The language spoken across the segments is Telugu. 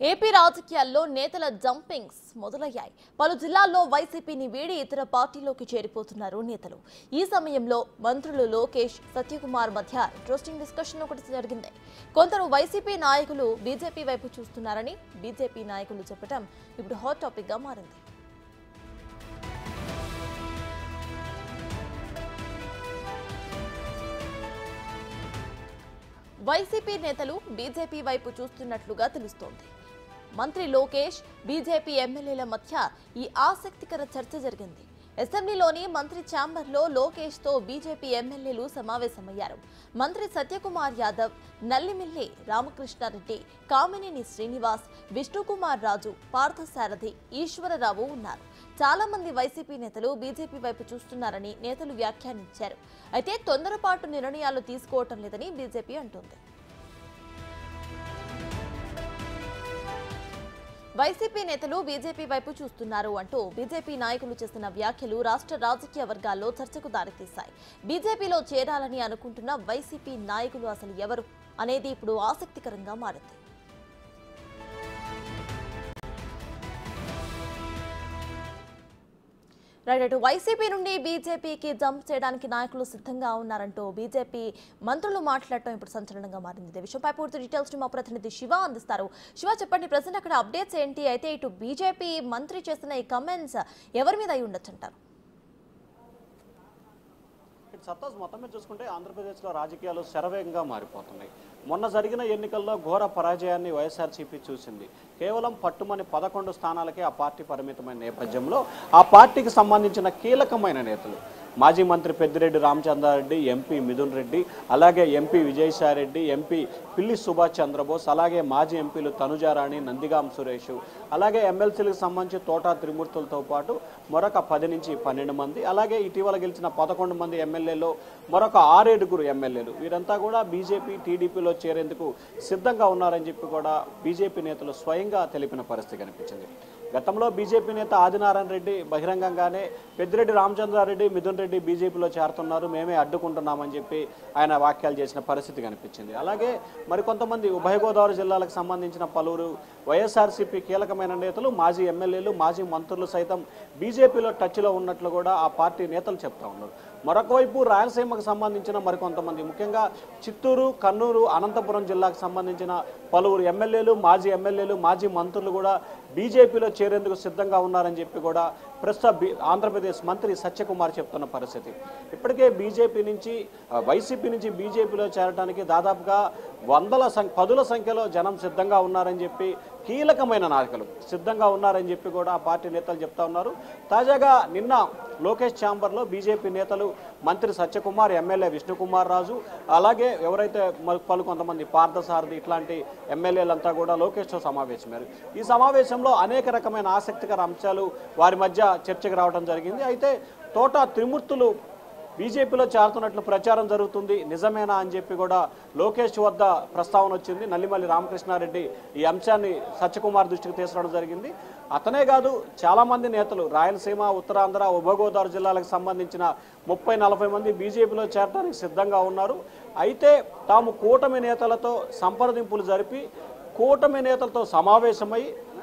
ఏపీ రాజకీయాల్లో నేతల జంపింగ్స్ మొదలయ్యాయి. పలు జిల్లాల్లో వైసీపీని వీడి ఇతర పార్టీలోకి చేరిపోతున్నారు నేతలు. ఈ సమయంలో మంత్రులు లోకేష్, సత్యకుమార్ మధ్య ఇంట్రెస్టింగ్ డిస్కషన్ ఒకటి జరిగింది. కొందరు వైసీపీ నాయకులు బీజేపీ వైపు చూస్తున్నారని బీజేపీ నాయకులు చెప్పడం ఇప్పుడు హాట్ టాపిక్ గా మారింది. వైసీపీ నేతలు బీజేపీ వైపు చూస్తున్నట్లుగా తెలుస్తోంది. మంత్రి లోకేష్, బీజేపీ ఎమ్మెల్యేల మధ్య ఈ ఆసక్తికర చర్చ జరిగింది. అసెంబ్లీలోని మంత్రి ఛాంబర్లో లోకేష్ తో బీజేపీ ఎమ్మెల్యేలు సమావేశమయ్యారు. మంత్రి సత్యకుమార్ యాదవ్, నల్లిమిల్లి రామకృష్ణారెడ్డి, కామినేని శ్రీనివాస్, విష్ణుకుమార్ రాజు, పార్థసారథి, ఈశ్వరరావు ఉన్నారు. చాలా మంది వైసీపీ నేతలు బీజేపీ వైపు చూస్తున్నారని నేతలు వ్యాఖ్యానించారు. అయితే తొందరపాటు నిర్ణయాలు తీసుకోవటం లేదని బీజేపీ అంటోంది. వైసీపీ నేతలు బీజేపీ వైపు చూస్తున్నారు అంటూ బీజేపీ నాయకులు చేసిన వ్యాఖ్యలు రాష్ట్ర రాజకీయ వర్గాల్లో చర్చకు దారితీశాయి. బీజేపీలో చేరాలని అనుకుంటున్న వైసీపీ నాయకులు అసలు ఎవరు అనేది ఇప్పుడు ఆసక్తికరంగా మారింది. రైట్, వైసీపీ నుండి బీజేపీకి జంప్ చేయడానికి నాయకులు సిద్ధంగా ఉన్నారంటూ బీజేపీ మంత్రులు మాట్లాడటం ఇప్పుడు సంచలనంగా మారింది. ఈ విషయంపై పూర్తి డీటెయిల్స్ మా ప్రతినిధి శివ అందిస్తారు. శివ, చెప్పండి, ప్రజెంట్ అక్కడ అప్డేట్స్ ఏంటి? అయితే ఇటు బీజేపీ మంత్రి చేసిన ఈ కమెంట్స్ ఎవరి మీద అయి ఉండొచ్చు అంటారు? సత్తాస్ మొత్తం మీద చూసుకుంటే ఆంధ్రప్రదేశ్లో రాజకీయాలు శరవేగంగా మారిపోతున్నాయి. మొన్న జరిగిన ఎన్నికల్లో ఘోర పరాజయాన్ని వైఎస్ఆర్సీపీ చూసింది. కేవలం పట్టుమని 11 స్థానాలకే ఆ పార్టీ పరిమితమైన నేపథ్యంలో ఆ పార్టీకి సంబంధించిన కీలకమైన నేతలు మాజీ మంత్రి పెద్దిరెడ్డి రామచంద్రారెడ్డి, ఎంపీ మిథున్ రెడ్డి, అలాగే ఎంపీ విజయసాయిరెడ్డి, ఎంపీ పిల్లి సుభాష్ చంద్రబోస్, అలాగే మాజీ ఎంపీలు తనుజారాణి, నందిగాం సురేష్, అలాగే ఎమ్మెల్సీలకు సంబంధించి తోటా త్రిమూర్తులతో పాటు మరొక 10 నుంచి 12 మంది, అలాగే ఇటీవల గెలిచిన 11 మంది ఎమ్మెల్యేలు, మరొక 6-7 ఎమ్మెల్యేలు, వీరంతా కూడా బీజేపీ, టీడీపీలో చేరేందుకు సిద్ధంగా ఉన్నారని చెప్పి కూడా బీజేపీ నేతలు స్వయంగా తెలిపిన పరిస్థితి కనిపించింది. గతంలో బీజేపీ నేత ఆదినారాయణ రెడ్డి బహిరంగంగానే పెద్దిరెడ్డి రామచంద్రారెడ్డి, మిథున్ రెడ్డి బీజేపీలో చేరుతున్నారు, మేమే అడ్డుకుంటున్నామని చెప్పి ఆయన వ్యాఖ్యలు చేసిన పరిస్థితి కనిపించింది. అలాగే మరికొంతమంది ఉభయ గోదావరి జిల్లాలకు సంబంధించిన పలువురు వైఎస్ఆర్సీపీ కీలకమైన నేతలు, మాజీ ఎమ్మెల్యేలు, మాజీ మంత్రులు సైతం బీజేపీలో టచ్లో ఉన్నట్లు కూడా ఆ పార్టీ నేతలు చెప్తా ఉన్నారు. మరొకవైపు రాయలసీమకు సంబంధించిన మరికొంతమంది, ముఖ్యంగా చిత్తూరు, కన్నూరు, అనంతపురం జిల్లాకు సంబంధించిన పలువురు ఎమ్మెల్యేలు, మాజీ మంత్రులు కూడా బీజేపీలో చేరేందుకు సిద్ధంగా ఉన్నారని చెప్పి కూడా ప్రస్తుత ఆంధ్రప్రదేశ్ మంత్రి సత్యకుమార్ చెప్తున్న పరిస్థితి. ఇప్పటికే వైసీపీ నుంచి బీజేపీలో చేరడానికి దాదాపుగా పదుల సంఖ్యలో జనం సిద్ధంగా ఉన్నారని చెప్పి, కీలకమైన నాయకులు సిద్ధంగా ఉన్నారని చెప్పి కూడా ఆ పార్టీ నేతలు చెప్తా ఉన్నారు. తాజాగా నిన్న లోకేష్ ఛాంబర్లో బీజేపీ నేతలు మంత్రి సత్యకుమార్, ఎమ్మెల్యే విష్ణుకుమార్ రాజు, అలాగే ఎవరైతే కొంతమంది పార్థసారథి ఇట్లాంటి ఎమ్మెల్యేలంతా కూడా లోకేష్తో సమావేశమయ్యారు. ఈ సమావేశంలో అనేక రకమైన ఆసక్తికర అంశాలు వారి మధ్య చర్చకు రావడం జరిగింది. అయితే తోటా త్రిమూర్తులు బీజేపీలో చేరుతున్నట్లు ప్రచారం జరుగుతుంది, నిజమేనా అని చెప్పి కూడా లోకేష్ వద్ద ప్రస్తావన వచ్చింది. నల్లిమల్లి రామకృష్ణారెడ్డి ఈ అంశాన్ని సత్యకుమార్ దృష్టికి తీసుకురావడం జరిగింది. అతనే కాదు, చాలామంది నేతలు రాయలసీమ, ఉత్తరాంధ్ర, ఉభయ గోదావరి జిల్లాలకు సంబంధించిన 30-40 మంది బీజేపీలో చేరడానికి సిద్ధంగా ఉన్నారు. అయితే తాము కూటమి నేతలతో సంప్రదింపులు జరిపి కూటమి నేతలతో సమావేశమై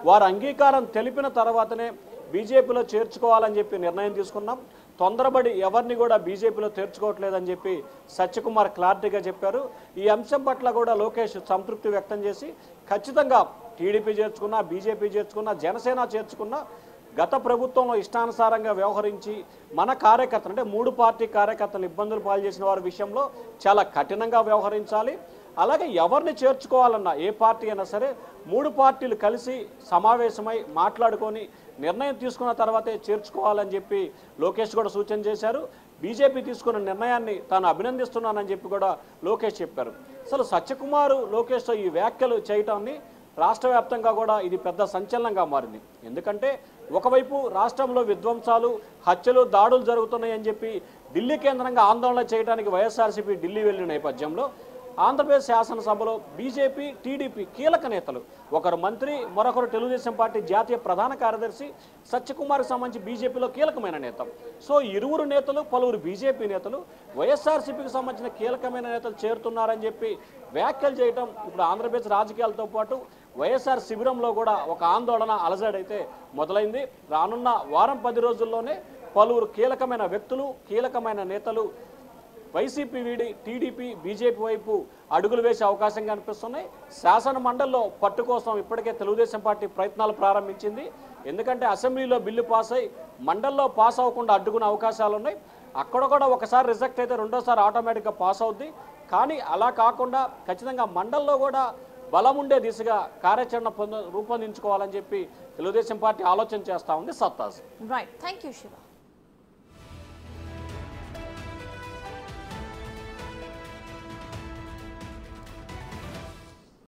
వారు అంగీకారం తెలిపిన తర్వాతనే బీజేపీలో చేర్చుకోవాలని చెప్పి నిర్ణయం తీసుకున్నాం. తొందరపడి ఎవరిని కూడా బీజేపీలో చేర్చుకోవట్లేదని చెప్పి సత్యకుమార్ క్లారిటీగా చెప్పారు. ఈ అంశం పట్ల కూడా లోకేష్ సంతృప్తి వ్యక్తం చేసి, ఖచ్చితంగా టీడీపీ చేర్చుకున్నా, బీజేపీ చేర్చుకున్నా, జనసేన చేర్చుకున్నా గత ప్రభుత్వంలో ఇష్టానుసారంగా వ్యవహరించి మన కార్యకర్తలు, అంటే 3 పార్టీ కార్యకర్తలు ఇబ్బందులు పాలు చేసిన వారి విషయంలో చాలా కఠినంగా వ్యవహరించాలి. అలాగే ఎవరిని చేర్చుకోవాలన్నా, ఏ పార్టీ అయినా సరే 3 పార్టీలు కలిసి సమావేశమై మాట్లాడుకొని నిర్ణయం తీసుకున్న తర్వాతే చేర్చుకోవాలని చెప్పి లోకేష్ కూడా సూచన చేశారు. బీజేపీ తీసుకున్న నిర్ణయాన్ని తాను అభినందిస్తున్నానని చెప్పి కూడా లోకేష్ చెప్పారు. అసలు సత్యకుమార్ లోకేష్తో ఈ వ్యాఖ్యలు చేయటాన్ని రాష్ట్ర వ్యాప్తంగా కూడా ఇది పెద్ద సంచలనంగా మారింది. ఎందుకంటే ఒకవైపు రాష్ట్రంలో విధ్వంసాలు, హత్యలు, దాడులు జరుగుతున్నాయని చెప్పి ఢిల్లీ కేంద్రంగా ఆందోళన చేయడానికి వైఎస్ఆర్సీపీ ఢిల్లీ వెళ్ళిన నేపథ్యంలో ఆంధ్రప్రదేశ్ శాసనసభలో బీజేపీ, టీడీపీ కీలక నేతలు, ఒకరు మంత్రి, మరొకరు తెలుగుదేశం పార్టీ జాతీయ ప్రధాన కార్యదర్శి, సత్యకుమార్కి సంబంధించి బీజేపీలో కీలకమైన నేత. సో ఇరువురు నేతలు, పలువురు బీజేపీ నేతలు వైఎస్ఆర్సీపీకి సంబంధించిన కీలకమైన నేతలు చేరుతున్నారని చెప్పి వ్యాఖ్యలు చేయడం ఇప్పుడు ఆంధ్రప్రదేశ్ రాజకీయాలతో పాటు వైఎస్ఆర్ శిబిరంలో కూడా ఒక ఆందోళన అలజడైతే మొదలైంది. రానున్న వారం 10 రోజుల్లోనే పలువురు కీలకమైన వ్యక్తులు, కీలకమైన నేతలు వైసీపీ వీడి టీడీపీ, బీజేపీ వైపు అడుగులు వేసే అవకాశం కనిపిస్తున్నాయి. శాసన మండలిలో పట్టు కోసం ఇప్పటికే తెలుగుదేశం పార్టీ ప్రయత్నాలు ప్రారంభించింది. ఎందుకంటే అసెంబ్లీలో బిల్లు పాస్ అయి మండలిలో పాస్ అవ్వకుండా అడ్డుకునే అవకాశాలు ఉన్నాయి. అక్కడ కూడా ఒకసారి రిజెక్ట్ అయితే రెండోసారి ఆటోమేటిక్గా పాస్ అవుద్ది. కానీ అలా కాకుండా ఖచ్చితంగా మండలిలో కూడా బలం ఉండే దిశగా కార్యాచరణ రూపొందించుకోవాలని చెప్పి తెలుగుదేశం పార్టీ ఆలోచన చేస్తూ ఉంది. సత్తాజ్. Right, thank you Shiva.